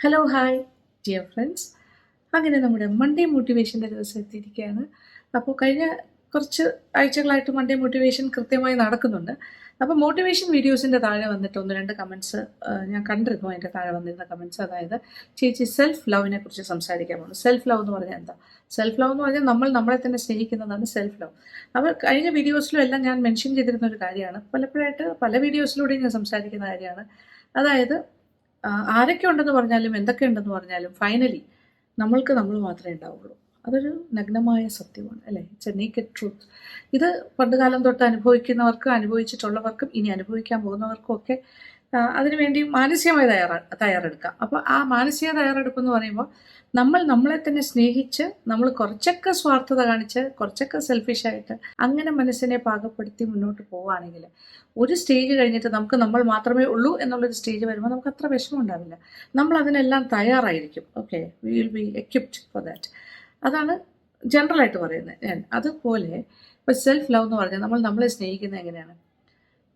Hello hi dear friends. അങ്ങനെ നമ്മുടെ Monday മോട്ടിവേഷൻ്റെ ദിവസം എത്തിയിരിക്കുകയാണ്. അപ്പോൾ കഴിഞ്ഞ കുറച്ച് ആഴ്ചകളായിട്ട് മൺഡേ മോട്ടിവേഷൻ കൃത്യമായി നടക്കുന്നുണ്ട്. അപ്പോൾ മോട്ടിവേഷൻ വീഡിയോസിൻ്റെ താഴെ വന്നിട്ട് ഒന്ന് രണ്ട് കമൻറ്റ്സ് ഞാൻ കണ്ടിരുന്നു. അതിൻ്റെ താഴെ വന്നിരുന്ന കമൻറ്റ്സ്, അതായത് ചേച്ചി സെൽഫ് ലവിനെ കുറിച്ച് സംസാരിക്കാൻ പോകുന്നു. സെൽഫ് ലവ് എന്ന് പറഞ്ഞാൽ എന്താ? സെൽഫ് ലവ് എന്ന് പറഞ്ഞാൽ നമ്മളെ തന്നെ സ്നേഹിക്കുന്നതാണ് സെൽഫ് ലവ്. അപ്പോൾ കഴിഞ്ഞ വീഡിയോസിലും എല്ലാം ഞാൻ മെൻഷൻ ചെയ്തിരുന്ന ഒരു കാര്യമാണ്, പലപ്പോഴായിട്ട് പല വീഡിയോസിലൂടെയും ഞാൻ സംസാരിക്കുന്ന കാര്യമാണ്. അതായത് ആരൊക്കെ ഉണ്ടെന്ന് പറഞ്ഞാലും എന്തൊക്കെ ഉണ്ടെന്ന് പറഞ്ഞാലും ഫൈനലി നമ്മൾക്ക് നമ്മൾ മാത്രമേ ഉണ്ടാവുള്ളൂ. അതൊരു നഗ്നമായ സത്യമാണ്, അല്ലേ? It's A naked truth. ഇത് പണ്ടുകാലം തൊട്ട് അനുഭവിക്കുന്നവർക്കും അനുഭവിച്ചിട്ടുള്ളവർക്കും ഇനി അനുഭവിക്കാൻ പോകുന്നവർക്കും ഒക്കെ അതിനുവേണ്ടി മാനസികമായി തയ്യാറെടുക്കാം. അപ്പോൾ ആ മാനസിക തയ്യാറെടുപ്പ് എന്ന് പറയുമ്പോൾ നമ്മളെ തന്നെ സ്നേഹിച്ച്, നമ്മൾ കുറച്ചൊക്കെ സ്വാർത്ഥത കാണിച്ച്, കുറച്ചൊക്കെ സെൽഫിഷായിട്ട് അങ്ങനെ മനസ്സിനെ പാകപ്പെടുത്തി മുന്നോട്ട് പോവുകയാണെങ്കിൽ ഒരു സ്റ്റേജ് കഴിഞ്ഞിട്ട് നമ്മൾ മാത്രമേ ഉള്ളൂ എന്നുള്ളൊരു സ്റ്റേജ് വരുമ്പോൾ നമുക്ക് അത്ര വിഷമം ഉണ്ടാവില്ല. നമ്മൾ അതിനെല്ലാം തയ്യാറായിരിക്കും. Okay, we will be equipped for that. അതാണ് ജനറലായിട്ട് പറയുന്നത് ഞാൻ. അതുപോലെ ഇപ്പോൾ സെൽഫ് ലവ് എന്ന് പറഞ്ഞാൽ നമ്മളെ സ്നേഹിക്കുന്നത് എങ്ങനെയാണ്?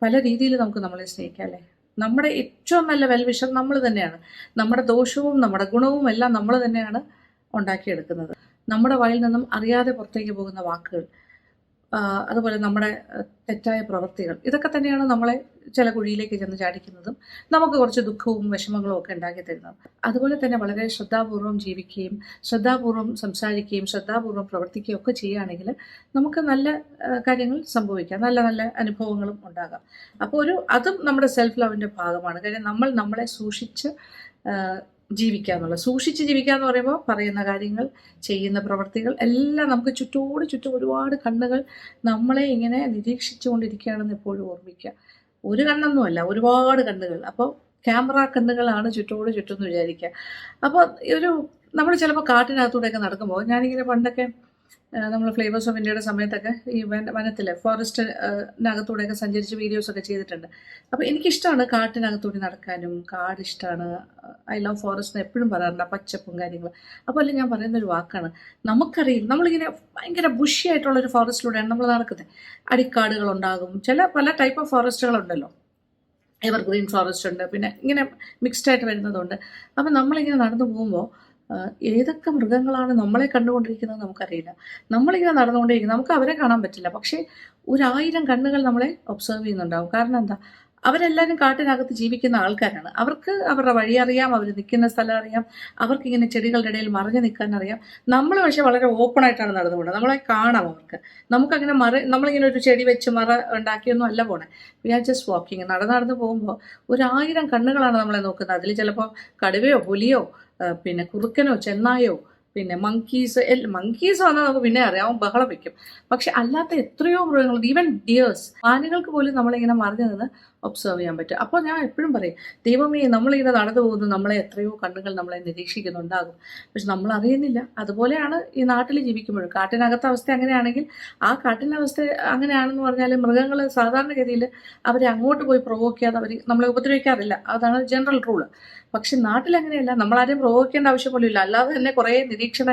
പല രീതിയിൽ നമുക്ക് നമ്മളെ സ്നേഹിക്കാം, അല്ലേ? നമ്മുടെ ഏറ്റവും നല്ല വെൽവിഷർ നമ്മൾ തന്നെയാണ്. നമ്മുടെ ദോഷവും നമ്മുടെ ഗുണവും എല്ലാം നമ്മൾ തന്നെയാണ് ഉണ്ടാക്കിയെടുക്കുന്നത്. നമ്മുടെ വായിൽ നിന്നും അറിയാതെ പുറത്തേക്ക് പോകുന്ന വാക്കുകൾ, അതുപോലെ നമ്മുടെ തെറ്റായ പ്രവൃത്തികൾ, ഇതൊക്കെ തന്നെയാണ് നമ്മളെ ചില കുഴിയിലേക്ക് ചെന്ന് ചാടിക്കുന്നതും നമുക്ക് കുറച്ച് ദുഃഖവും വിഷമങ്ങളും ഒക്കെ ഉണ്ടാക്കി തരുന്നത്. അതുപോലെ തന്നെ വളരെ ശ്രദ്ധാപൂർവം ജീവിക്കുകയും ശ്രദ്ധാപൂർവം സംസാരിക്കുകയും ശ്രദ്ധാപൂർവം പ്രവർത്തിക്കുകയും ഒക്കെ ചെയ്യുകയാണെങ്കിൽ നമുക്ക് നല്ല കാര്യങ്ങൾ സംഭവിക്കാം, നല്ല നല്ല അനുഭവങ്ങളും ഉണ്ടാകാം. അപ്പോൾ അതും നമ്മുടെ സെൽഫ് ലവിൻ്റെ ഭാഗമാണ്. കാര്യം നമ്മളെ സൂക്ഷിച്ച് ജീവിക്കുക എന്നുള്ളത്. സൂക്ഷിച്ച് ജീവിക്കുക എന്ന് പറയുമ്പോൾ പറയുന്ന കാര്യങ്ങൾ, ചെയ്യുന്ന പ്രവർത്തികൾ എല്ലാം നമുക്ക് ചുറ്റും ഒരുപാട് കണ്ണുകൾ നമ്മളെ ഇങ്ങനെ നിരീക്ഷിച്ചുകൊണ്ടിരിക്കുകയാണെന്ന് എപ്പോഴും ഓർമ്മിക്കുക. ഒരു കണ്ണൊന്നുമല്ല, ഒരുപാട് കണ്ണുകൾ. അപ്പോൾ ക്യാമറ കണ്ണുകളാണ് ചുറ്റും എന്ന് വിചാരിക്കുക. അപ്പോൾ നമ്മൾ ചിലപ്പോൾ കാട്ടിനകത്തൂടെയൊക്കെ നടക്കുമ്പോൾ, ഞാനിങ്ങനെ പണ്ടൊക്കെ നമ്മൾ ഫ്ലേവേഴ്സ് ഓഫ് ഇന്ത്യയുടെ സമയത്തൊക്കെ ഈ വനത്തിൽ ഫോറസ്റ്റിനകത്തൂടെയൊക്കെ സഞ്ചരിച്ച് വീഡിയോസൊക്കെ ചെയ്തിട്ടുണ്ട്. അപ്പോൾ എനിക്കിഷ്ടമാണ് കാട്ടിനകത്തൂടി നടക്കാനും. കാട് ഇഷ്ടമാണ്. ഐ ലവ് ഫോറസ്റ്റ് എന്ന് എപ്പോഴും പറയാറുണ്ട്, പച്ചപ്പും കാര്യങ്ങളും. അപ്പോൾ അല്ലേ ഞാൻ പറയുന്നൊരു വാക്കാണ്, നമുക്കറിയില്ല, നമ്മളിങ്ങനെ ഭയങ്കര ബുഷി ആയിട്ടുള്ളൊരു ഫോറസ്റ്റിലൂടെയാണ് നമ്മൾ നടക്കുന്നത്. അടിക്കാടുകളുണ്ടാകും, പല ടൈപ്പ് ഓഫ് ഫോറസ്റ്റുകളുണ്ടല്ലോ. എവർഗ്രീൻ ഫോറസ്റ്റ് ഉണ്ട്, പിന്നെ ഇങ്ങനെ മിക്സ്ഡ് ആയിട്ട് വരുന്നതുണ്ട്. അപ്പം നമ്മളിങ്ങനെ നടന്നു പോകുമ്പോൾ ഏതൊക്കെ മൃഗങ്ങളാണ് നമ്മളെ കണ്ടുകൊണ്ടിരിക്കുന്നത് നമുക്കറിയില്ല. നമ്മളിങ്ങനെ നടന്നുകൊണ്ടേയിരിക്കും, നമുക്ക് അവരെ കാണാൻ പറ്റില്ല, പക്ഷേ 1000 കണ്ണുകൾ നമ്മളെ ഒബ്സർവ് ചെയ്യുന്നുണ്ടാവും. കാരണം എന്താ? അവരെല്ലാവരും കാട്ടിനകത്ത് ജീവിക്കുന്ന ആൾക്കാരാണ്. അവർക്ക് അവരുടെ വഴി അറിയാം, അവർ നിൽക്കുന്ന സ്ഥലം അറിയാം, അവർക്കിങ്ങനെ ചെടികളുടെ ഇടയിൽ മറഞ്ഞു നിൽക്കാൻ അറിയാം. നമ്മൾ പക്ഷേ വളരെ ഓപ്പണായിട്ടാണ് നടന്നു പോകുന്നത്. നമ്മളെ കാണാം അവർക്ക്. നമുക്കങ്ങനെ നമ്മളിങ്ങനെ ഒരു ചെടി വെച്ച് മറ ഉണ്ടാക്കിയൊന്നും അല്ല പോണേ. We are just walking. നടന്ന് പോകുമ്പോൾ 1000 കണ്ണുകളാണ് നമ്മളെ നോക്കുന്നത്. അതിൽ ചിലപ്പോൾ കടുവയോ പുലിയോ പിന്നെ കുറുക്കനോ ചെന്നായോ പിന്നെ മങ്കീസ് വന്നാൽ നമുക്ക് പിന്നെ അറിയാം, ബഹളം വയ്ക്കും. പക്ഷെ അല്ലാത്ത എത്രയോ മൃഗങ്ങൾ, ഈവൻ ഡിയേഴ്സ്, ആനകൾക്ക് പോലും നമ്മളിങ്ങനെ മറിഞ്ഞു നിന്ന് ഒബ്സർവ് ചെയ്യാൻ പറ്റും. അപ്പോൾ ഞാൻ എപ്പോഴും പറയും, ദൈവമേ, നമ്മളിങ്ങനെ നടന്നു പോകുന്നു, നമ്മളെ എത്രയോ കണ്ണുകൾ നമ്മളെ നിരീക്ഷിക്കുന്നുണ്ടാകും, പക്ഷെ നമ്മൾ അറിയുന്നില്ല. അതുപോലെയാണ് ഈ നാട്ടിൽ ജീവിക്കുമ്പോഴും. കാട്ടിനകത്തെ അവസ്ഥ അങ്ങനെയാണെങ്കിൽ ആ കാട്ടിനവസ്ഥ അങ്ങനെയാണെന്ന് പറഞ്ഞാൽ മൃഗങ്ങൾ സാധാരണഗതിയിൽ അവരെ അങ്ങോട്ട് പോയി പ്രൊവോക്ക് ചെയ്യാതെ അവർ നമ്മളെ ഉപദ്രവിക്കാറില്ല. അതാണ് ജനറൽ റൂള്. പക്ഷെ നാട്ടിലങ്ങനെയല്ല. നമ്മളാരെയും പ്രൊവോക്കേണ്ട ആവശ്യം പോലും ഇല്ല. അല്ലാതെ തന്നെ കുറേ നിരീക്ഷണ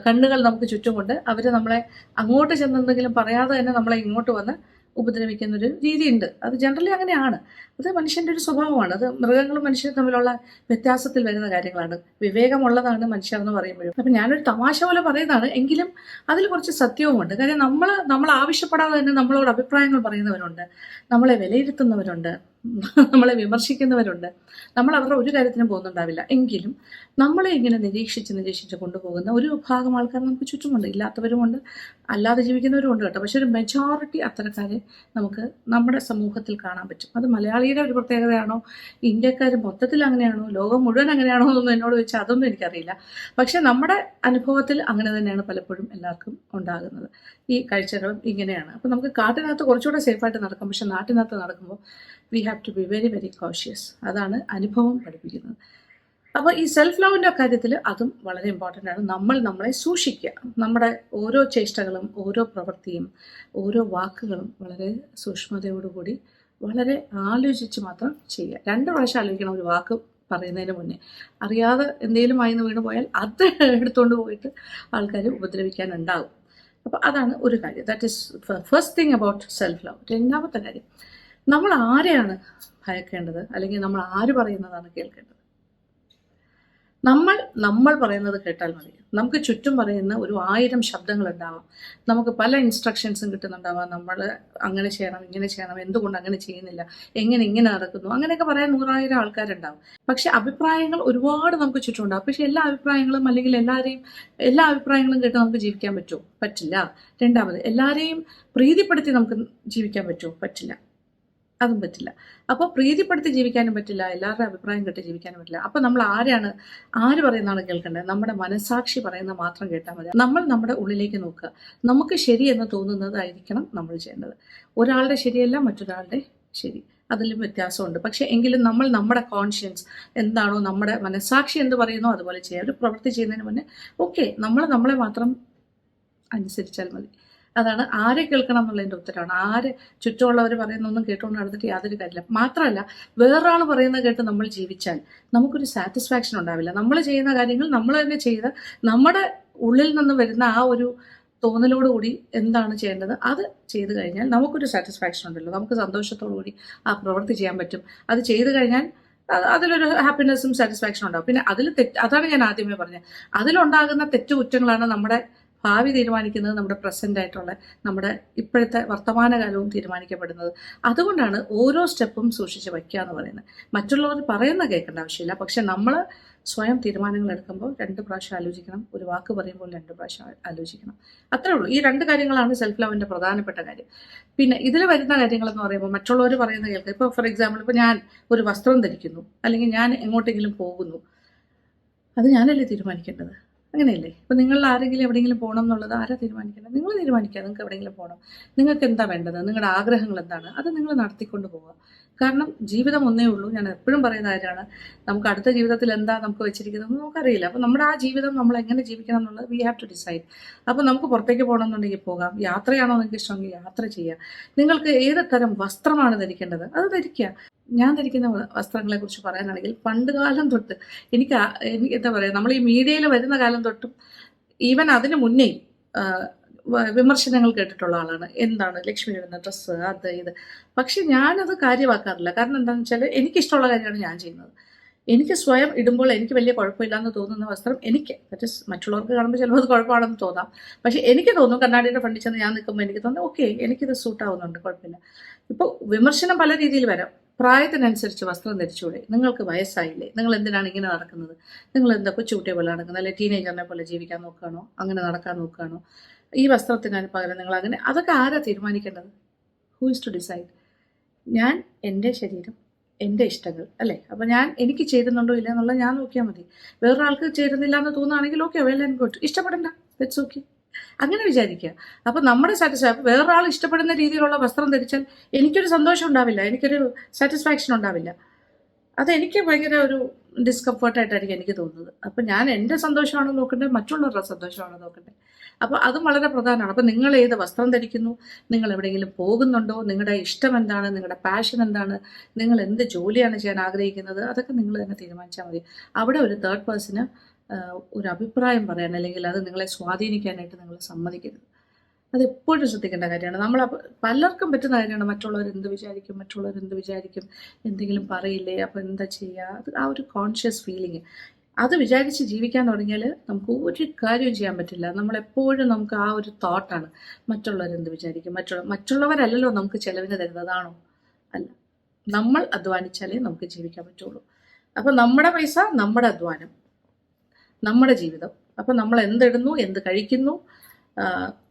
കണ്ണുകൾ നമുക്ക് ചുറ്റുമുണ്ട്. അവർ നമ്മളെ അങ്ങോട്ട് ചെന്നെന്തെങ്കിലും പറയാതെ തന്നെ നമ്മളെ ഇങ്ങോട്ട് വന്ന് ഉപദ്രവിക്കുന്നൊരു രീതിയുണ്ട്. അത് ജനറലി അങ്ങനെയാണ്. അത് മനുഷ്യൻ്റെ ഒരു സ്വഭാവമാണ്. അത് മൃഗങ്ങളും മനുഷ്യരും തമ്മിലുള്ള വ്യത്യാസത്തിൽ വരുന്ന കാര്യങ്ങളാണ്. വിവേകമുള്ളതാണ് മനുഷ്യർ എന്ന് പറയുമ്പോഴും. അപ്പം ഞാനൊരു തമാശ പോലെ പറയുന്നതാണ്, എങ്കിലും അതിൽ കുറച്ച് സത്യവുമുണ്ട്. കാര്യം നമ്മൾ ആവശ്യപ്പെടാതെ തന്നെ നമ്മളോട് അഭിപ്രായങ്ങൾ പറയുന്നവരുണ്ട്, നമ്മളെ വിലയിരുത്തുന്നവരുണ്ട്, നമ്മളെ വിമർശിക്കുന്നവരുണ്ട്. നമ്മൾ അവരുടെ ഒരു കാര്യത്തിനും പോകുന്നുണ്ടാവില്ല. എങ്കിലും നമ്മളെ ഇങ്ങനെ നിരീക്ഷിച്ച് കൊണ്ടുപോകുന്ന ഒരു വിഭാഗം ആൾക്കാർ നമുക്ക് ചുറ്റുമുണ്ട്. ഇല്ലാത്തവരുമുണ്ട്, അല്ലാതെ ജീവിക്കുന്നവരുമുണ്ട് കേട്ടോ. പക്ഷെ ഒരു മെജോറിറ്റി അത്തരക്കാരെ നമുക്ക് നമ്മുടെ സമൂഹത്തിൽ കാണാൻ പറ്റും. അത് മലയാളിയുടെ ഒരു പ്രത്യേകതയാണോ, ഇന്ത്യക്കാർ മൊത്തത്തിൽ അങ്ങനെയാണോ, ലോകം മുഴുവൻ അങ്ങനെയാണോ എന്നൊന്നും എന്നോട് ചോദിച്ചാൽ അതൊന്നും എനിക്കറിയില്ല. പക്ഷെ നമ്മുടെ അനുഭവത്തിൽ അങ്ങനെ തന്നെയാണ് പലപ്പോഴും എല്ലാവർക്കും ഉണ്ടാകുന്നത്. ഈ കാഴ്ചകളും ഇങ്ങനെയാണ്. അപ്പോൾ നമുക്ക് കാട്ടിനകത്ത് കുറച്ചുകൂടെ സേഫായിട്ട് നടക്കാം. പക്ഷെ നാട്ടിനകത്ത് നടക്കുമ്പോൾ we have to be very very cautious. അതാണ് അനുഭവം പഠിപ്പിക്കുന്നത്. അപ്പോൾ ഈ സെൽഫ് ലവിൻ്റെ കാര്യത്തിൽ അതും വളരെ ഇമ്പോർട്ടൻ്റ് ആണ്. നമ്മളെ സൂക്ഷിക്കുക. നമ്മുടെ ഓരോ ചേഷ്ടകളും ഓരോ പ്രവൃത്തിയും ഓരോ വാക്കുകളും വളരെ സൂക്ഷ്മതയോടുകൂടി വളരെ ആലോചിച്ച് മാത്രം ചെയ്യുക. 2 പ്രാവശ്യം ആലോചിക്കണം ഒരു വാക്ക് പറയുന്നതിന് മുന്നേ. അറിയാതെ എന്തെങ്കിലും വായിന്ന് വീണ് പോയാൽ അത് എടുത്തുകൊണ്ട് പോയിട്ട് ആൾക്കാർ ഉപദ്രവിക്കാനുണ്ടാകും. അപ്പോൾ അതാണ് ഒരു കാര്യം. That is first thing about self love. രണ്ടാമത്തെ കാര്യം, നമ്മൾ ആരെയാണ് ഭയക്കേണ്ടത്, അല്ലെങ്കിൽ നമ്മൾ ആര് പറയുന്നതാണ് കേൾക്കേണ്ടത്? നമ്മൾ പറയുന്നത് കേട്ടാൽ മതി. നമുക്ക് ചുറ്റും പറയുന്ന ഒരു 1000 ശബ്ദങ്ങളുണ്ടാവാം. നമുക്ക് പല ഇൻസ്ട്രക്ഷൻസും കിട്ടുന്നുണ്ടാവാം. നമ്മൾ അങ്ങനെ ചെയ്യണം, ഇങ്ങനെ ചെയ്യണം, എന്തുകൊണ്ട് അങ്ങനെ ചെയ്യുന്നില്ല, എങ്ങനെ ഇങ്ങനെ നടക്കുന്നു, അങ്ങനെയൊക്കെ പറയാൻ 100,000 ആൾക്കാരുണ്ടാവും. പക്ഷെ അഭിപ്രായങ്ങൾ ഒരുപാട് നമുക്ക് ചുറ്റുമുണ്ടാവും. പക്ഷെ എല്ലാ അഭിപ്രായങ്ങളും അല്ലെങ്കിൽ എല്ലാ അഭിപ്രായങ്ങളും കേട്ട് നമുക്ക് ജീവിക്കാൻ പറ്റുമോ? പറ്റില്ല. രണ്ടാമത്, എല്ലാവരെയും പ്രീതിപ്പെടുത്തി നമുക്ക് ജീവിക്കാൻ പറ്റുമോ? പറ്റില്ല. അതും പറ്റില്ല. അപ്പോൾ പ്രീതിപ്പെടുത്തി ജീവിക്കാനും പറ്റില്ല, എല്ലാവരുടെ അഭിപ്രായം കേട്ട് ജീവിക്കാനും പറ്റില്ല. അപ്പോൾ നമ്മൾ ആര് പറയുന്നതാണ് കേൾക്കേണ്ടത്? നമ്മുടെ മനസാക്ഷി പറയുന്നത് മാത്രം കേട്ടാൽ മതി. നമ്മൾ നമ്മുടെ ഉള്ളിലേക്ക് നോക്കുക. നമുക്ക് ശരി എന്ന് തോന്നുന്നതായിരിക്കണം നമ്മൾ ചെയ്യേണ്ടത്. ഒരാളുടെ ശരിയല്ല മറ്റൊരാളുടെ ശരി, അതിലും വ്യത്യാസമുണ്ട്. പക്ഷേ എങ്കിലും നമ്മൾ നമ്മുടെ കോൺഷ്യൻസ് എന്താണോ, നമ്മുടെ മനസാക്ഷി എന്ത് പറയുന്നോ അതുപോലെ ചെയ്യുക. ഒരു പ്രവൃത്തി ചെയ്യുന്നതിന് മുന്നേ നമ്മളെ മാത്രം അനുസരിച്ചാൽ മതി. അതാണ് ആരെ കേൾക്കണം എന്നുള്ളതിൻ്റെ ഉത്തരമാണ്. ആര് ചുറ്റുമുള്ളവർ പറയുന്നൊന്നും കേട്ടുകൊണ്ട് നടന്നിട്ട് യാതൊരു കാര്യമില്ല. മാത്രമല്ല, വേറൊരാൾ പറയുന്നത് കേട്ട് നമ്മൾ ജീവിച്ചാൽ നമുക്കൊരു സാറ്റിസ്ഫാക്ഷൻ ഉണ്ടാവില്ല. നമ്മൾ ചെയ്യുന്ന കാര്യങ്ങൾ നമ്മൾ തന്നെ ചെയ്ത് നമ്മുടെ ഉള്ളിൽ നിന്ന് വരുന്ന ആ ഒരു തോന്നലോടുകൂടി എന്താണ് ചെയ്യേണ്ടത് അത് ചെയ്തു കഴിഞ്ഞാൽ നമുക്കൊരു സാറ്റിസ്ഫാക്ഷൻ ഉണ്ടല്ലോ. നമുക്ക് സന്തോഷത്തോടു കൂടി ആ പ്രവൃത്തി ചെയ്യാൻ പറ്റും. അത് ചെയ്തു കഴിഞ്ഞാൽ അതിലൊരു ഹാപ്പിനെസ്സും സാറ്റിസ്ഫാക്ഷനും ഉണ്ടാവും. പിന്നെ അതാണ് ഞാൻ ആദ്യമേ പറഞ്ഞത്, അതിലുണ്ടാകുന്ന തെറ്റുകുറ്റങ്ങളാണ് നമ്മുടെ ഭാവി തീരുമാനിക്കുന്നത്, നമ്മുടെ പ്രസൻ്റ് ആയിട്ടുള്ള നമ്മുടെ ഇപ്പോഴത്തെ വർത്തമാനകാലവും തീരുമാനിക്കപ്പെടുന്നത്. അതുകൊണ്ടാണ് ഓരോ സ്റ്റെപ്പും സൂക്ഷിച്ച് വയ്ക്കുക എന്ന് പറയുന്നത്. മറ്റുള്ളവർ പറയുന്ന കേൾക്കേണ്ട ആവശ്യമില്ല. പക്ഷെ നമ്മൾ സ്വയം തീരുമാനങ്ങൾ എടുക്കുമ്പോൾ 2 പ്രാവശ്യം ആലോചിക്കണം. ഒരു വാക്ക് പറയുമ്പോൾ 2 പ്രാവശ്യം ആലോചിക്കണം. അത്രേ ഉള്ളൂ. ഈ 2 കാര്യങ്ങളാണ് സെൽഫ് ലവിൻ്റെ പ്രധാനപ്പെട്ട കാര്യം. പിന്നെ ഇതിൽ വരുന്ന കാര്യങ്ങളെന്ന് പറയുമ്പോൾ മറ്റുള്ളവർ പറയുന്ന കേൾക്കുക. ഇപ്പോൾ ഫോർ എക്സാമ്പിൾ, ഇപ്പോൾ ഞാൻ ഒരു വസ്ത്രം ധരിക്കുന്നു, അല്ലെങ്കിൽ ഞാൻ എങ്ങോട്ടെങ്കിലും പോകുന്നു, അത് ഞാനല്ലേ തീരുമാനിക്കേണ്ടത്? അങ്ങനെയല്ലേ? ഇപ്പം നിങ്ങളിൽ ആരെങ്കിലും എവിടെയെങ്കിലും പോകണം എന്നുള്ളത് ആരാ തീരുമാനിക്കേണ്ടത്? നിങ്ങൾ തീരുമാനിക്കുക. നിങ്ങൾക്ക് എവിടെയെങ്കിലും പോകണം, നിങ്ങൾക്ക് എന്താ വേണ്ടത്, നിങ്ങളുടെ ആഗ്രഹങ്ങൾ എന്താണ്, അത് നിങ്ങൾ നടത്തിക്കൊണ്ട് പോവുക. കാരണം ജീവിതം ഒന്നേ ഉള്ളൂ. ഞാൻ എപ്പോഴും പറയുന്ന കാര്യമാണ്, നമുക്ക് അടുത്ത ജീവിതത്തിൽ എന്താ നമുക്ക് വെച്ചിരിക്കുന്നതെന്ന് നമുക്കറിയില്ല. അപ്പോൾ നമ്മുടെ ആ ജീവിതം നമ്മൾ എങ്ങനെ ജീവിക്കണം എന്നുള്ളത് വി ഹാവ് ടു ഡിസൈഡ്. അപ്പോൾ നമുക്ക് പുറത്തേക്ക് പോകണം എന്നുണ്ടെങ്കിൽ പോകാം. യാത്രയാണോ നിങ്ങൾക്ക് ഇഷ്ടമെങ്കിൽ യാത്ര ചെയ്യുക. നിങ്ങൾക്ക് ഏത് തരം വസ്ത്രമാണ് ധരിക്കേണ്ടത് അത് ധരിക്കുക. ഞാൻ ധരിക്കുന്ന വസ്ത്രങ്ങളെ കുറിച്ച് പറയാനാണെങ്കിൽ പണ്ട് കാലം തൊട്ട് എനിക്ക് എന്താ പറയുക, നമ്മൾ ഈ മീഡിയയിൽ വരുന്ന കാലം തൊട്ടും ഈവൻ അതിന് മുന്നേയും വിമർശനങ്ങൾ കേട്ടിട്ടുള്ള ആളാണ്. എന്താണ് ലക്ഷ്മി ഇടുന്ന ഡ്രസ്സ്, അത് ഇത്. പക്ഷെ ഞാനത് കാര്യമാക്കാറില്ല. കാരണം എന്താണെന്ന് വെച്ചാൽ എനിക്കിഷ്ടമുള്ള കാര്യമാണ് ഞാൻ ചെയ്യുന്നത്. എനിക്ക് സ്വയം ഇടുമ്പോൾ എനിക്ക് വലിയ കുഴപ്പമില്ലാന്ന് തോന്നുന്ന വസ്ത്രം എനിക്ക്, മറ്റുള്ളവർക്ക് കാണുമ്പോൾ ചിലപ്പോൾ അത് കുഴപ്പമാണെന്ന് തോന്നാം. പക്ഷെ എനിക്ക് തോന്നും, കണ്ണാടിയുടെ ഫ്രണ്ടിൽ ചെന്ന് ഞാൻ നിൽക്കുമ്പോൾ എനിക്ക് തോന്നുന്നു ഓക്കെ, എനിക്കിത് സൂട്ടാവുന്നുണ്ട്, കുഴപ്പമില്ല. ഇപ്പോൾ വിമർശനം പല രീതിയിൽ വരാം. പ്രായത്തിനനുസരിച്ച് വസ്ത്രം ധരിച്ചൂടെ? നിങ്ങൾക്ക് വയസ്സായില്ലേ? നിങ്ങൾ എന്തിനാണ് ഇങ്ങനെ നടക്കുന്നത്? നിങ്ങൾ എന്താ കൊച്ചുകുട്ടിയെ പോലെ നടക്കുന്നത്? അല്ലെങ്കിൽ ടീനേജറിനെ പോലെ ജീവിക്കാൻ നോക്കുകയാണോ? അങ്ങനെ നടക്കാൻ നോക്കുകയാണോ? ഈ വസ്ത്രത്തിന് പകരം നിങ്ങൾ അങ്ങനെ, അതൊക്കെ ആരാ തീരുമാനിക്കേണ്ടത്? Who is to decide? ഞാൻ എൻ്റെ ശരീരം, എൻ്റെ ഇഷ്ടങ്ങൾ അല്ലേ? അപ്പോൾ എനിക്ക് ചേരുന്നുണ്ടോ ഇല്ല എന്നുള്ളത് ഞാൻ നോക്കിയാൽ മതി. വേറൊരാൾക്ക് ചേരുന്നില്ല എന്ന് തോന്നുകയാണെങ്കിൽ ഓക്കെ, വെൽ ആൻഡ് ഗുഡ്. ഇഷ്ടപ്പെടണ്ട, ദറ്റ്സ് ഓക്കെ, അങ്ങനെ വിചാരിക്കുക. അപ്പോൾ നമ്മുടെ വേറൊരാൾ ഇഷ്ടപ്പെടുന്ന രീതിയിലുള്ള വസ്ത്രം ധരിച്ചാൽ എനിക്കൊരു സന്തോഷം ഉണ്ടാവില്ല, എനിക്കൊരു സാറ്റിസ്ഫാക്ഷൻ ഉണ്ടാവില്ല. അതെനിക്ക് ഭയങ്കര ഒരു ഡിസ്കംഫർട്ടായിട്ടായിരിക്കും എനിക്ക് തോന്നുന്നത്. അപ്പം ഞാൻ എൻ്റെ സന്തോഷമാണോ നോക്കേണ്ടത്, മറ്റുള്ളവരുടെ സന്തോഷമാണോ നോക്കേണ്ടത്? അപ്പോൾ അതും വളരെ പ്രധാനമാണ്. അപ്പോൾ നിങ്ങൾ ഏത് വസ്ത്രം ധരിക്കുന്നു, നിങ്ങൾ എവിടെയെങ്കിലും പോകുന്നുണ്ടോ, നിങ്ങളുടെ ഇഷ്ടം എന്താണ്, നിങ്ങളുടെ പാഷൻ എന്താണ്, നിങ്ങൾ എന്ത് ജോലിയാണ് ചെയ്യാൻ ആഗ്രഹിക്കുന്നത്, അതൊക്കെ നിങ്ങൾ തന്നെ തീരുമാനിച്ചാൽ മതി. അവിടെ ഒരു തേർഡ് പേഴ്സണ് ഒരു അഭിപ്രായം പറയാൻ അല്ലെങ്കിൽ അത് നിങ്ങളെ സ്വാധീനിക്കാനായിട്ട് നിങ്ങൾ സമ്മതിക്കരുത്. അതെപ്പോഴും ശ്രദ്ധിക്കേണ്ട കാര്യമാണ്. പലർക്കും പറ്റുന്ന കാര്യമാണ് മറ്റുള്ളവർ എന്ത് വിചാരിക്കും, എന്തെങ്കിലും പറയില്ലേ, അപ്പോൾ എന്താ ചെയ്യുക, അത് ആ ഒരു കോൺഷ്യസ് ഫീലിംഗ്, അത് വിചാരിച്ച് ജീവിക്കാൻ തുടങ്ങിയാൽ നമുക്ക് ഒരു കാര്യവും ചെയ്യാൻ പറ്റില്ല. നമ്മളെപ്പോഴും നമുക്ക് ആ ഒരു തോട്ടാണ്, മറ്റുള്ളവരെന്ത് വിചാരിക്കും, മറ്റുള്ളവരല്ലല്ലോ നമുക്ക് ചിലവിന് തരുന്നതാണോ? അല്ല, നമ്മൾ അധ്വാനിച്ചാലേ നമുക്ക് ജീവിക്കാൻ പറ്റുള്ളൂ. അപ്പോൾ നമ്മുടെ പൈസ, നമ്മുടെ അധ്വാനം, നമ്മുടെ ജീവിതം. അപ്പോൾ നമ്മൾ എന്തിടുന്നു, എന്ത് കഴിക്കുന്നു,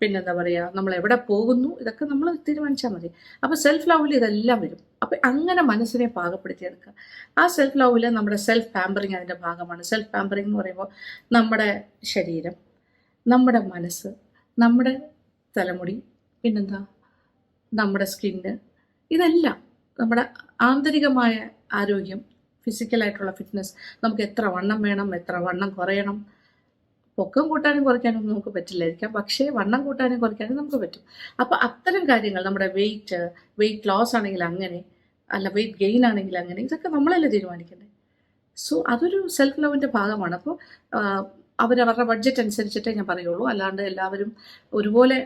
പിന്നെന്താ പറയുക, നമ്മൾ എവിടെ പോകുന്നു, ഇതൊക്കെ നമ്മൾ തീരുമാനിച്ചാൽ മതി. അപ്പോൾ സെൽഫ് ലവിൽ ഇതെല്ലാം വരും. അപ്പോൾ അങ്ങനെ മനസ്സിനെ പാകപ്പെടുത്തിയെടുക്കുക. ആ സെൽഫ് ലവിൽ നമ്മുടെ സെൽഫ് പാമ്പറിങ് അതിൻ്റെ ഭാഗമാണ്. സെൽഫ് പാമ്പറിങ് എന്ന് പറയുമ്പോൾ നമ്മുടെ ശരീരം, നമ്മുടെ മനസ്സ്, നമ്മുടെ തലമുടി, പിന്നെന്താ നമ്മുടെ സ്കിന്ന്, ഇതെല്ലാം നമ്മുടെ ആന്തരികമായ ആരോഗ്യം, ഫിസിക്കലായിട്ടുള്ള ഫിറ്റ്നസ്, നമുക്ക് എത്ര വണ്ണം വേണം, എത്ര വണ്ണം കുറയണം. പൊക്കം കൂട്ടാനും കുറയ്ക്കാനും നമുക്ക് പറ്റില്ലായിരിക്കാം, പക്ഷേ വണ്ണം കൂട്ടാനും കുറയ്ക്കാനും നമുക്ക് പറ്റും. അപ്പോൾ അത്തരം കാര്യങ്ങൾ, നമ്മുടെ വെയിറ്റ് ലോസ് ആണെങ്കിൽ അങ്ങനെ, അല്ല വെയിറ്റ് ഗെയിൻ ആണെങ്കിൽ അങ്ങനെ, ഇതൊക്കെ നമ്മളല്ലേ തീരുമാനിക്കണ്ടേ? സോ അതൊരു സെൽഫ് ലവിൻ്റെ ഭാഗമാണ്. അപ്പോൾ അവരവരുടെ ബഡ്ജറ്റ് അനുസരിച്ചിട്ടേ ഞാൻ പറയുള്ളൂ. അല്ലാണ്ട് എല്ലാവരും ഒരുപോലെ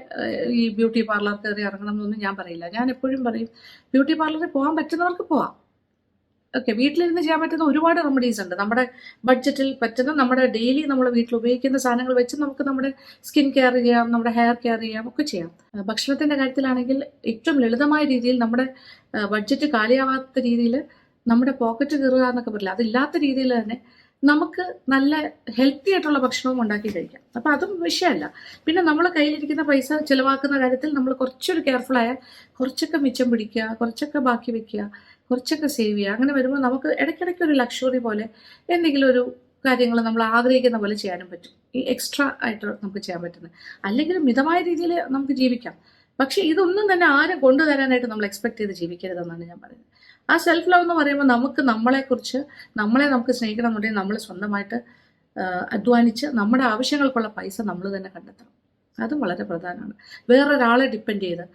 ഈ ബ്യൂട്ടി പാർലർ കയറി ഇറങ്ങണം എന്നൊന്നും ഞാൻ പറയില്ല. ഞാൻ എപ്പോഴും പറയും, ബ്യൂട്ടി പാർലറിൽ പോകാൻ പറ്റുന്നവർക്ക് പോവാം, ഓക്കെ, വീട്ടിലിരുന്ന് ചെയ്യാൻ പറ്റുന്ന ഒരുപാട് റെമഡീസ് ഉണ്ട്. നമ്മുടെ ബഡ്ജറ്റിൽ പറ്റുന്ന, നമ്മുടെ ഡെയിലി നമ്മൾ വീട്ടിൽ ഉപയോഗിക്കുന്ന സാധനങ്ങൾ വെച്ച് നമുക്ക് നമ്മുടെ സ്കിൻ കെയർ ചെയ്യാം, നമ്മുടെ ഹെയർ കെയർ ചെയ്യാം, ഒക്കെ ചെയ്യാം. ഭക്ഷണത്തിൻ്റെ കാര്യത്തിലാണെങ്കിൽ ഏറ്റവും ലളിതമായ രീതിയിൽ നമ്മുടെ ബഡ്ജറ്റ് കാലിയാവാത്ത രീതിയിൽ നമ്മുടെ പോക്കറ്റ് കീറുക എന്നൊക്കെ പറയില്ല, അതില്ലാത്ത രീതിയിൽ തന്നെ നമുക്ക് നല്ല ഹെൽത്തി ആയിട്ടുള്ള ഭക്ഷണവും ഉണ്ടാക്കി കഴിക്കാം. അപ്പോൾ അതും വിഷയമല്ല. പിന്നെ നമ്മൾ കയ്യിലിരിക്കുന്ന പൈസ ചിലവാക്കുന്ന കാര്യത്തിൽ നമ്മൾ കുറച്ചൊരു കെയർഫുൾ ആയാൽ കുറച്ചൊക്കെ മിച്ചം പിടിക്കുക, കുറച്ചൊക്കെ ബാക്കി വെക്കുക, കുറച്ചൊക്കെ സേവ് ചെയ്യുക. അങ്ങനെ വരുമ്പോൾ നമുക്ക് ഇടയ്ക്കിടയ്ക്ക് ഒരു ലക്ഷറി പോലെ എന്തെങ്കിലും ഒരു കാര്യങ്ങൾ നമ്മൾ ആഗ്രഹിക്കുന്ന പോലെ ചെയ്യാനും പറ്റും. ഈ എക്സ്ട്രാ ആയിട്ട് നമുക്ക് ചെയ്യാൻ പറ്റുന്നത്. അല്ലെങ്കിൽ മിതമായ രീതിയിൽ നമുക്ക് ജീവിക്കാം. പക്ഷേ ഇതൊന്നും തന്നെ ആരും കൊണ്ടുതരാനായിട്ട് നമ്മൾ എക്സ്പെക്ട് ചെയ്ത് ജീവിക്കരുതെന്നാണ് ഞാൻ പറയുന്നത്. ആ സെൽഫ് ലവ് എന്ന് പറയുമ്പോൾ നമുക്ക് നമ്മളെക്കുറിച്ച്, നമുക്ക് സ്നേഹിക്കണം എന്നുണ്ടെങ്കിൽ നമ്മൾ സ്വന്തമായിട്ട് അധ്വാനിച്ച് നമ്മുടെ ആവശ്യങ്ങൾക്കുള്ള പൈസ നമ്മൾ തന്നെ കണ്ടെത്തണം. അതും വളരെ പ്രധാനമാണ്. വേറൊരാളെ ഡിപ്പെൻഡ് ചെയ്ത്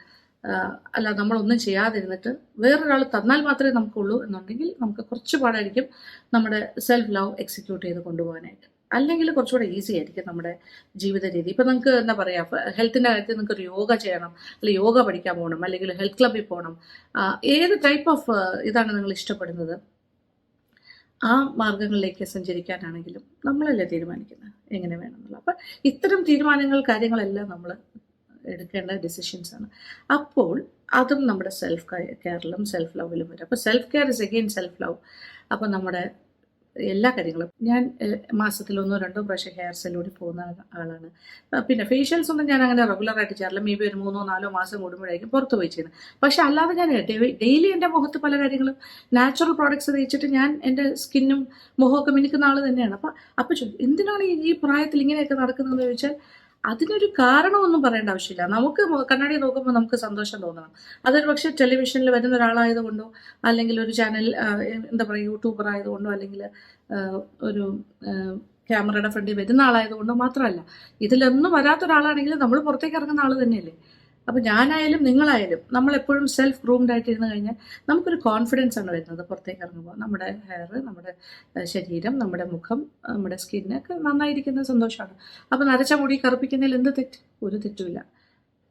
അല്ല, നമ്മളൊന്നും ചെയ്യാതിരുന്നിട്ട് വേറൊരാൾ തന്നാൽ മാത്രമേ നമുക്കുള്ളൂ എന്നുണ്ടെങ്കിൽ നമുക്ക് കുറച്ച് പാടായിരിക്കും നമ്മുടെ സെൽഫ് ലവ് എക്സിക്യൂട്ട് ചെയ്ത് കൊണ്ടുപോകാനായിട്ട്. അല്ലെങ്കിൽ കുറച്ചുകൂടെ ഈസി ആയിരിക്കും നമ്മുടെ ജീവിത രീതി. ഇപ്പം നിങ്ങൾക്ക് എന്താ പറയുക, ഹെൽത്തിൻ്റെ കാര്യത്തിൽ നിങ്ങൾക്ക് ഒരു യോഗ ചെയ്യണം, അല്ലെങ്കിൽ യോഗ പഠിക്കാൻ പോകണം, അല്ലെങ്കിൽ ഹെൽത്ത് ക്ലബ്ബിൽ പോകണം, ഏത് ടൈപ്പ് ഓഫ് ഇതാണ് നിങ്ങൾ ഇഷ്ടപ്പെടുന്നത്, ആ മാർഗങ്ങളിലേക്ക് സഞ്ചരിക്കാനാണെങ്കിലും നമ്മളല്ലേ തീരുമാനിക്കുന്നത് എങ്ങനെ വേണമെന്നുള്ള. അപ്പം ഇത്തരം തീരുമാനങ്ങൾ, കാര്യങ്ങളെല്ലാം നമ്മൾ എടുക്കേണ്ട ഡിസിഷൻസാണ്. അപ്പോൾ അതും നമ്മുടെ സെൽഫ് കെയറിലും സെൽഫ് ലവിലും വരും. അപ്പോൾ self care is again self love. അപ്പോൾ നമ്മുടെ എല്ലാ കാര്യങ്ങളും, ഞാൻ മാസത്തിൽ 1-2 പ്രാവശ്യം ഹെയർ സലൂണിൽ പോകുന്ന ആളാണ്. പിന്നെ ഫേഷ്യൽസ് ഒന്നും ഞാൻ അങ്ങനെ റെഗുലറായിട്ട് ചെയ്യാറില്ല. മേ ബി ഒരു 3-4 മാസം കൂടുമ്പോഴായിരിക്കും പുറത്ത് പോയി ചെയ്യുന്നത്. പക്ഷെ അല്ലാതെ ഞാൻ ഡെയിലി എൻ്റെ മുഖത്ത് പല കാര്യങ്ങളും നാച്ചുറൽ പ്രോഡക്ട്സ് തേച്ചിട്ട് ഞാൻ എൻ്റെ സ്കിന്നും മുഖമൊക്കെ മിനുക്കുന്ന ആൾ തന്നെയാണ്. അപ്പോൾ എന്തിനാണ് ഈ പ്രായത്തിൽ ഇങ്ങനെയൊക്കെ നടക്കുന്നതെന്ന് ചോദിച്ചാൽ അതിനൊരു കാരണമൊന്നും പറയേണ്ട ആവശ്യമില്ല. നമുക്ക് കണ്ണാടി നോക്കുമ്പോൾ നമുക്ക് സന്തോഷം തോന്നണം. അതൊരു പക്ഷേ ടെലിവിഷനിൽ വരുന്ന ഒരാളായതുകൊണ്ടോ, അല്ലെങ്കിൽ ഒരു ചാനൽ എന്താ പറയുക യൂട്യൂബർ ആയതുകൊണ്ടോ, അല്ലെങ്കിൽ ഒരു ക്യാമറയുടെ ഫ്രണ്ടിൽ വരുന്ന ആളായതുകൊണ്ടോ മാത്രമല്ല. ഇതിലൊന്നും വരാത്ത ഒരാളാണെങ്കിൽ നമ്മൾ പുറത്തേക്ക് ഇറങ്ങുന്ന ആൾ തന്നെയല്ലേ. അപ്പോൾ ഞാനായാലും നിങ്ങളായാലും നമ്മളെപ്പോഴും സെൽഫ് ഗ്രൂംഡ് ആയിട്ട് ഇരുന്ന് കഴിഞ്ഞാൽ നമുക്കൊരു കോൺഫിഡൻസ് ആണ് വരുന്നത് പുറത്തേക്ക് ഇറങ്ങുമ്പോൾ. നമ്മുടെ ഹെയർ, നമ്മുടെ ശരീരം, നമ്മുടെ മുഖം, നമ്മുടെ സ്കിന്നൊക്കെ നന്നായിരിക്കുന്ന സന്തോഷമാണ്. അപ്പോൾ നരച്ച മുടി കറുപ്പിക്കുന്നതിൽ എന്ത് തെറ്റ്? ഒരു തെറ്റുമില്ല.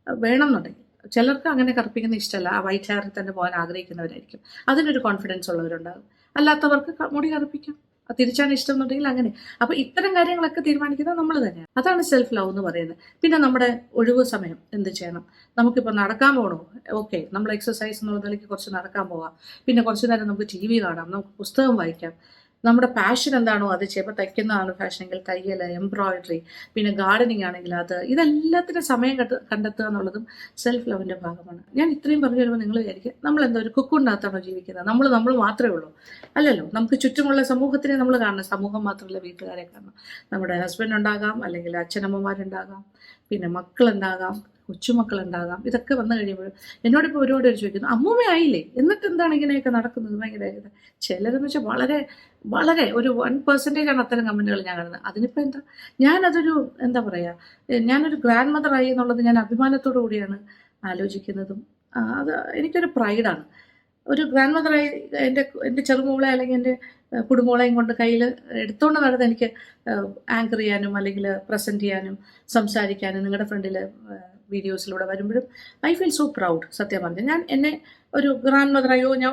വേണമെന്നുണ്ടെങ്കിൽ ചിലർക്ക് അങ്ങനെ കറുപ്പിക്കുന്ന ഇഷ്ടമല്ല, ആ വൈറ്റ് ഹെയറിൽ തന്നെ പോകാൻ ആഗ്രഹിക്കുന്നവരായിരിക്കും, അതിനൊരു കോൺഫിഡൻസ് ഉള്ളവരുണ്ടാകും. അല്ലാത്തവർക്ക് മുടി കറുപ്പിക്കാം, തിരിച്ചാണ് ഇഷ്ടം എന്നുണ്ടെങ്കിൽ അങ്ങനെ. അപ്പോൾ ഇത്തരം കാര്യങ്ങളൊക്കെ തീരുമാനിക്കുന്നത് നമ്മൾ തന്നെയാണ്. അതാണ് സെൽഫ് ലവ് എന്ന് പറയുന്നത്. പിന്നെ നമ്മുടെ ഒഴിവ് സമയം എന്ത് ചെയ്യണം? നമുക്കിപ്പോൾ നടക്കാൻ പോകണോ? ഓക്കെ, നമ്മൾ എക്സസൈസ് എന്നുള്ള നിലയ്ക്ക് കുറച്ച് നടക്കാൻ പോവാം. പിന്നെ കുറച്ച് നേരം നമുക്ക് TV കാണാം, നമുക്ക് പുസ്തകം വായിക്കാം. നമ്മുടെ പാഷൻ എന്താണോ അത് ചെയ്യാം. ഇപ്പോൾ തയ്ക്കുന്നതാണ് പാഷനെങ്കിൽ തയ്യൽ, എംബ്രോയിഡറി, പിന്നെ ഗാർഡനിങ് ആണെങ്കിൽ അത്, ഇതെല്ലാത്തിനും സമയം കണ്ടെത്തുക എന്നുള്ളതും സെൽഫ് ലവിൻ്റെ ഭാഗമാണ്. ഞാൻ ഇത്രയും പറഞ്ഞു വരുമ്പോൾ നിങ്ങൾ വിചാരിക്കും നമ്മളെന്താ ഒരു കുക്കുണ്ടിനകത്താണോ ജീവിക്കുന്നത്, നമ്മൾ മാത്രമേ ഉള്ളൂ? അല്ലല്ലോ. നമുക്ക് ചുറ്റുമുള്ള സമൂഹത്തിനെ നമ്മൾ കാണണം. സമൂഹം മാത്രമല്ല, വീട്ടുകാരെ കാണണം. നമ്മുടെ ഹസ്ബൻഡ് ഉണ്ടാകാം, അല്ലെങ്കിൽ അച്ഛനമ്മമാരുണ്ടാകാം, പിന്നെ മക്കളുണ്ടാകാം, കൊച്ചുമക്കളുണ്ടാകാം. ഇതൊക്കെ വന്നു കഴിയുമ്പോൾ എന്നോടിപ്പോൾ ഒരുപാട് പേര് ചോദിക്കുന്നു, അമ്മൂമ്മയായില്ലേ, എന്നിട്ട് എന്താണ് ഇങ്ങനെയൊക്കെ നടക്കുന്നത്? ഭയങ്കര ചിലരെന്ന് വെച്ചാൽ വളരെ വളരെ ഒരു 1% അത്തരം കമൻറ്റുകൾ ഞാൻ കാണുന്നത്. അതിനിപ്പോൾ എന്താ, ഞാനതൊരു എന്താ പറയുക, ഞാനൊരു ഗ്രാൻഡ് മദർ ആയി എന്നുള്ളത് ഞാൻ അഭിമാനത്തോടു കൂടിയാണ് ആലോചിക്കുന്നതും. അത് എനിക്കൊരു പ്രൈഡാണ്. ഒരു ഗ്രാൻഡ് മദറായി എൻ്റെ ചെറുമോളെ അല്ലെങ്കിൽ എൻ്റെ കുടുംബോളെയും കൊണ്ട് കയ്യിൽ എടുത്തുകൊണ്ട് നടന്ന് എനിക്ക് ആങ്കർ ചെയ്യാനും, അല്ലെങ്കിൽ പ്രസൻറ്റ് ചെയ്യാനും, സംസാരിക്കാനും, നിങ്ങളുടെ ഫ്രണ്ടിൽ വീഡിയോസിലൂടെ വരുമ്പോഴും ഐ ഫീൽ സോ പ്രൗഡ്. സത്യം പറഞ്ഞു, ഞാൻ എന്നെ ഒരു ഗ്രാൻഡ് മദറായോ, ഞാൻ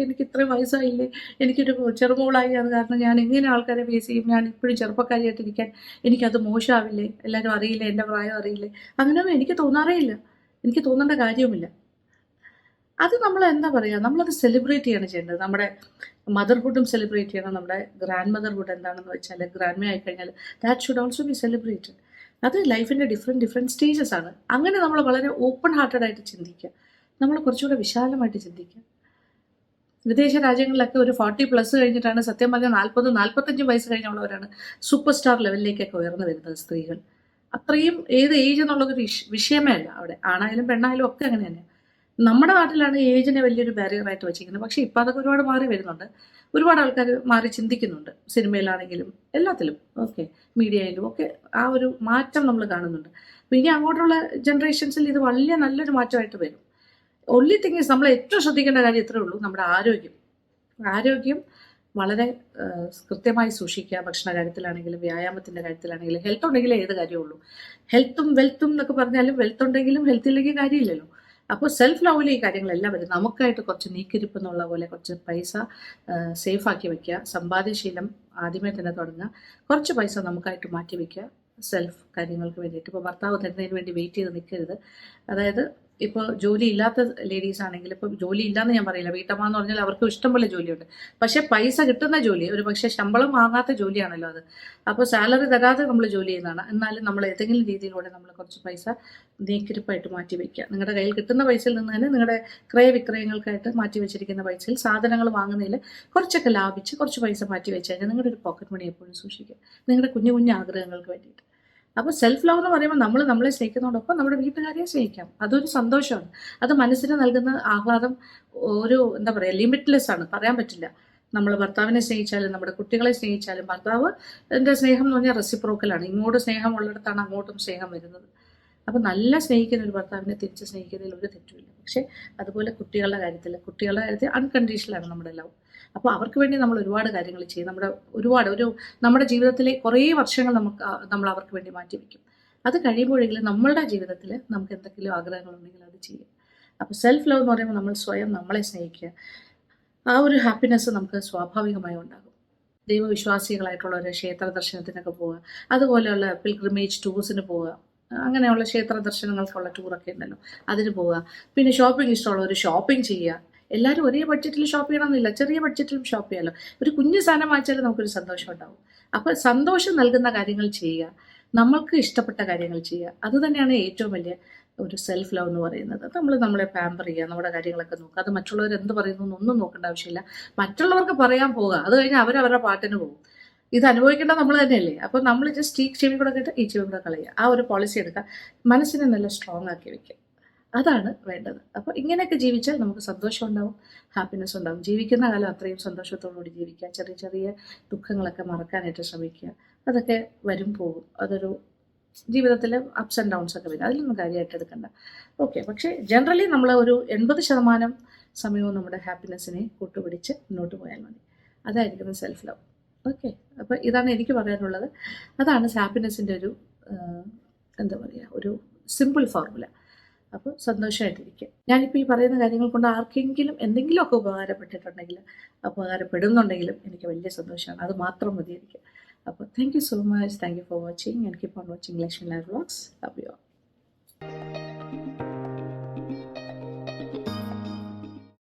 എനിക്ക് ഇത്രയും വയസ്സായില്ലേ, എനിക്കൊരു ചെറുമോളായി, അത് കാരണം ഞാൻ എങ്ങനെ ആൾക്കാരെ ഫേസ് ചെയ്യും, ഞാൻ ഇപ്പോഴും ചെറുപ്പക്കാരിയായിട്ടിരിക്കാൻ എനിക്കത് മോശമാവില്ലേ, എല്ലാവരും അറിയില്ലേ, എൻ്റെ പ്രായം അറിയില്ലേ, അങ്ങനെയൊന്നും എനിക്ക് തോന്നാറേ ഇല്ല. എനിക്ക് തോന്നേണ്ട കാര്യവുമില്ല. അത് നമ്മൾ എന്താ പറയുക, നമ്മളത് സെലിബ്രേറ്റ് ചെയ്യാണ് ചെയ്യേണ്ടത്. നമ്മുടെ മദർഹുഡും സെലിബ്രേറ്റ് ചെയ്യണം. നമ്മുടെ ഗ്രാൻഡ് മദർഹുഡ് എന്താണെന്ന് വെച്ചാൽ, ഗ്രാൻഡ് മേ ആയിക്കഴിഞ്ഞാൽ that should also be celebrated. അത് ലൈഫിൻ്റെ ഡിഫറെൻറ്റ് സ്റ്റേജസ് ആണ്. അങ്ങനെ നമ്മൾ വളരെ ഓപ്പൺ ഹാർട്ടഡ് ആയിട്ട് ചിന്തിക്കുക, നമ്മൾ കുറച്ചുകൂടെ വിശാലമായിട്ട് ചിന്തിക്കുക. വിദേശ രാജ്യങ്ങളിലൊക്കെ ഒരു 40+ കഴിഞ്ഞിട്ടാണ്, സത്യം പറഞ്ഞാൽ 40-45 വയസ്സ് കഴിഞ്ഞുള്ളവരാണ് സൂപ്പർ സ്റ്റാർ ലെവലിലേക്കൊക്കെ ഉയർന്നു വരുന്നത് സ്ത്രീകൾ. അത്രയും ഏത് ഏജ് എന്നുള്ളതൊരു വിഷയമേ അല്ല അവിടെ. ആണായാലും പെണ്ണായാലും ഒക്കെ അങ്ങനെ തന്നെ. നമ്മുടെ നാട്ടിലാണ് ഏജിനെ വലിയൊരു ബാരിയറായിട്ട് വെച്ചിരിക്കുന്നത്. പക്ഷേ ഇപ്പോൾ അതൊക്കെ ഒരുപാട് മാറി വരുന്നുണ്ട്. ഒരുപാട് ആൾക്കാർ മാറി ചിന്തിക്കുന്നുണ്ട്. സിനിമയിലാണെങ്കിലും എല്ലാത്തിലും, ഓക്കെ, മീഡിയയിലും ഒക്കെ ആ ഒരു മാറ്റം നമ്മൾ കാണുന്നുണ്ട്. അപ്പോൾ ഇനി അങ്ങോട്ടുള്ള ജനറേഷൻസിൽ ഇത് വലിയ നല്ലൊരു മാറ്റമായിട്ട് വരും. ഒൺലി തിങ് ഈസ്, നമ്മൾ ഏറ്റവും ശ്രദ്ധിക്കേണ്ട കാര്യം ഇത്രയേ ഉള്ളൂ, നമ്മുടെ ആരോഗ്യം വളരെ കൃത്യമായി സൂക്ഷിക്കുക. ഭക്ഷണ കാര്യത്തിലാണെങ്കിലും, വ്യായാമത്തിൻ്റെ കാര്യത്തിലാണെങ്കിലും. ഹെൽത്ത് ഉണ്ടെങ്കിലേ ഏത് കാര്യമുള്ളൂ. ഹെൽത്തും വെൽത്തും എന്നൊക്കെ പറഞ്ഞാലും, വെൽത്ത് ഉണ്ടെങ്കിലും ഹെൽത്ത് ഇല്ലെങ്കിൽ കാര്യമില്ലല്ലോ. അപ്പോൾ സെൽഫ് ലവിൽ ഈ കാര്യങ്ങളെല്ലാം വരും. നമുക്കായിട്ട് കുറച്ച് നീക്കിരിപ്പ് എന്നുള്ള പോലെ കുറച്ച് പൈസ സേഫാക്കി വെക്കുക, സമ്പാദ്യശീലം ആദ്യമേ തന്നെ തുടങ്ങുക, കുറച്ച് പൈസ നമുക്കായിട്ട് മാറ്റി വയ്ക്കുക സെൽഫ് കാര്യങ്ങൾക്ക് വേണ്ടിയിട്ട്. ഇപ്പോൾ ഭർത്താവ് തരുന്നതിന് വേണ്ടി വെയിറ്റ് ചെയ്ത് നിൽക്കരുത്. അതായത് ഇപ്പോൾ ജോലി ഇല്ലാത്ത ലേഡീസ് ആണെങ്കിൽ, ഇപ്പോൾ ജോലി ഇല്ലാന്ന് ഞാൻ പറയില്ല, വീട്ടമ്മ എന്ന് പറഞ്ഞാൽ അവർക്ക് ഇഷ്ടംപോലെ ജോലിയുണ്ട്, പക്ഷേ പൈസ കിട്ടുന്ന ജോലി, ഒരു പക്ഷേ ശമ്പളം വാങ്ങാത്ത ജോലിയാണല്ലോ അത്. അപ്പോൾ സാലറി തരാതെ നമ്മൾ ജോലി ചെയ്യുന്നതാണ്. എന്നാലും നമ്മൾ ഏതെങ്കിലും രീതിയിലൂടെ നമ്മൾ കുറച്ച് പൈസ നീക്കിരിപ്പായിട്ട് മാറ്റി വയ്ക്കുക. നിങ്ങളുടെ കയ്യിൽ കിട്ടുന്ന പൈസയിൽ നിന്ന് തന്നെ നിങ്ങളുടെ ക്രയവിക്രയങ്ങൾക്കായിട്ട് മാറ്റി വെച്ചിരിക്കുന്ന പൈസയിൽ സാധനങ്ങൾ വാങ്ങുന്നതിൽ കുറച്ചൊക്കെ ലാഭിച്ച് കുറച്ച് പൈസ മാറ്റി വെച്ച് കഴിഞ്ഞാൽ നിങ്ങളുടെ ഒരു പോക്കറ്റ് മണി എപ്പോഴും സൂക്ഷിക്കുക, നിങ്ങളുടെ കുഞ്ഞു കുഞ്ഞു ആഗ്രഹങ്ങൾക്ക് വേണ്ടിയിട്ട്. അപ്പോൾ സെൽഫ് ലവ് എന്ന് പറയുമ്പോൾ നമ്മൾ നമ്മളെ സ്നേഹിക്കുന്നതോടൊപ്പം നമ്മുടെ വീട്ടുകാരെ സ്നേഹിക്കാം. അതൊരു സന്തോഷമാണ്. അത് മനസ്സിന് നൽകുന്ന ആഹ്ലാദം ഒരു എന്താ പറയുക, ലിമിറ്റ്ലെസ് ആണ്, പറയാൻ പറ്റില്ല. നമ്മൾ ഭർത്താവിനെ സ്നേഹിച്ചാലും നമ്മുടെ കുട്ടികളെ സ്നേഹിച്ചാലും ഭർത്താവ് എൻ്റെ സ്നേഹം എന്ന് പറഞ്ഞാൽ റെസിപ്രോക്കലാണ്. ഇങ്ങോട്ട് സ്നേഹം ഉള്ളിടത്താണ് അങ്ങോട്ടും സ്നേഹം വരുന്നത്. അപ്പോൾ നല്ല സ്നേഹിക്കുന്ന ഒരു ഭർത്താവിനെ തിരിച്ച് സ്നേഹിക്കുന്നതിൽ ഒരു തെറ്റുമില്ല. പക്ഷേ അതുപോലെ കുട്ടികളുടെ കാര്യത്തിൽ അൺകണ്ടീഷണലാണ് നമ്മുടെ ലവ്. അപ്പോൾ അവർക്ക് വേണ്ടി നമ്മൾ ഒരുപാട് കാര്യങ്ങൾ ചെയ്യും. നമ്മുടെ ജീവിതത്തിലെ കുറേ വർഷങ്ങൾ നമ്മൾ അവർക്ക് വേണ്ടി മാറ്റി വയ്ക്കും. അത് കഴിയുമ്പോഴെങ്കിലും നമ്മളുടെ ജീവിതത്തിൽ നമുക്ക് എന്തെങ്കിലും ആഗ്രഹങ്ങളുണ്ടെങ്കിൽ അത് ചെയ്യും. അപ്പോൾ സെൽഫ് ലവ് എന്ന് പറയുമ്പോൾ നമ്മൾ സ്വയം നമ്മളെ സ്നേഹിക്കുക, ആ ഒരു ഹാപ്പിനെസ് നമുക്ക് സ്വാഭാവികമായി ഉണ്ടാകും. ദൈവവിശ്വാസികളായിട്ടുള്ളവർ ക്ഷേത്ര ദർശനത്തിനൊക്കെ പോവുക, അതുപോലെയുള്ള പിൽഗ്രിമേജ് ടൂർസിന് പോവുക, അങ്ങനെയുള്ള ക്ഷേത്ര ദർശനങ്ങൾക്കുള്ള ടൂറൊക്കെ ഉണ്ടല്ലോ, അതിന് പോവുക. പിന്നെ ഷോപ്പിംഗ് ഇഷ്ടമുള്ളവർ ഷോപ്പിംഗ് ചെയ്യുക. എല്ലാവരും ഒരേ ബഡ്ജറ്റിൽ ഷോപ്പ് ചെയ്യണമെന്നില്ല, ചെറിയ ബഡ്ജറ്റിലും ഷോപ്പ് ചെയ്യാമല്ലോ. ഒരു കുഞ്ഞു സാധനം വാങ്ങിച്ചാലും നമുക്കൊരു സന്തോഷം ഉണ്ടാവും. അപ്പോൾ സന്തോഷം നൽകുന്ന കാര്യങ്ങൾ ചെയ്യുക, നമ്മൾക്ക് ഇഷ്ടപ്പെട്ട കാര്യങ്ങൾ ചെയ്യുക. അതുതന്നെയാണ് ഏറ്റവും വലിയ ഒരു സെൽഫ് ലവ് എന്ന് പറയുന്നത്. നമ്മളെ പാമ്പർ ചെയ്യുക, നമ്മുടെ കാര്യങ്ങളൊക്കെ നോക്കുക. അത് മറ്റുള്ളവർ എന്ത് പറയുന്നു എന്നൊന്നും നോക്കേണ്ട ആവശ്യമില്ല. മറ്റുള്ളവർക്ക് പറയാൻ പോവുക, അത് കഴിഞ്ഞാൽ അവരവരുടെ പാട്ടിന് പോകും. ഇത് അനുഭവിക്കേണ്ടത് നമ്മൾ തന്നെയല്ലേ. അപ്പോൾ നമ്മൾ ജസ്റ്റ് ഈ ചെവി കൂടെ കേട്ട് ഈ ചെവി കൂടെ കളയുക, ആ ഒരു പോളിസി എടുക്കുക, മനസ്സിനെ നല്ല സ്ട്രോങ് ആക്കി വെക്കുക. അതാണ് വേണ്ടത്. അപ്പോൾ ഇങ്ങനെയൊക്കെ ജീവിച്ചാൽ നമുക്ക് സന്തോഷം ഉണ്ടാവും, ഹാപ്പിനെസ് ഉണ്ടാവും. ജീവിക്കുന്ന കാലം അത്രയും സന്തോഷത്തോടുകൂടി ജീവിക്കുക. ചെറിയ ചെറിയ ദുഃഖങ്ങളൊക്കെ മറക്കാനായിട്ട് ശ്രമിക്കുക. അതൊക്കെ വരും പോകും. അതൊരു ജീവിതത്തിൽ അപ്സ് ആൻഡ് ഡൗൺസ് ഒക്കെ വരും, അതിലൊന്നും കാര്യമായിട്ട് എടുക്കണ്ട. ഓക്കെ, പക്ഷേ ജനറലി നമ്മൾ ഒരു 80% സമയവും നമ്മുടെ ഹാപ്പിനെസ്സിനെ കൂട്ടുപിടിച്ച് മുന്നോട്ട് പോയാൽ മതി. അതായിരിക്കും സെൽഫ് ലവ്. ഓക്കെ, അപ്പോൾ ഇതാണ് എനിക്ക് പറയാനുള്ളത്. അതാണ് ഹാപ്പിനെസ്സിൻ്റെ ഒരു എന്താ പറയുക, ഒരു സിമ്പിൾ ഫോർമുല. അപ്പോൾ സന്തോഷമായിട്ടിരിക്കുക. ഞാനിപ്പോൾ ഈ പറയുന്ന കാര്യങ്ങൾ കൊണ്ട് ആർക്കെങ്കിലും എന്തെങ്കിലുമൊക്കെ ഉപകാരപ്പെടുന്നുണ്ടെങ്കിലും എനിക്ക് വലിയ സന്തോഷമാണ്. അത് മാത്രം മതി എനിക്ക്. അപ്പോൾ thank you so much. Thank you for watching and keep on watching Lakshmi live vlogs. Love you all.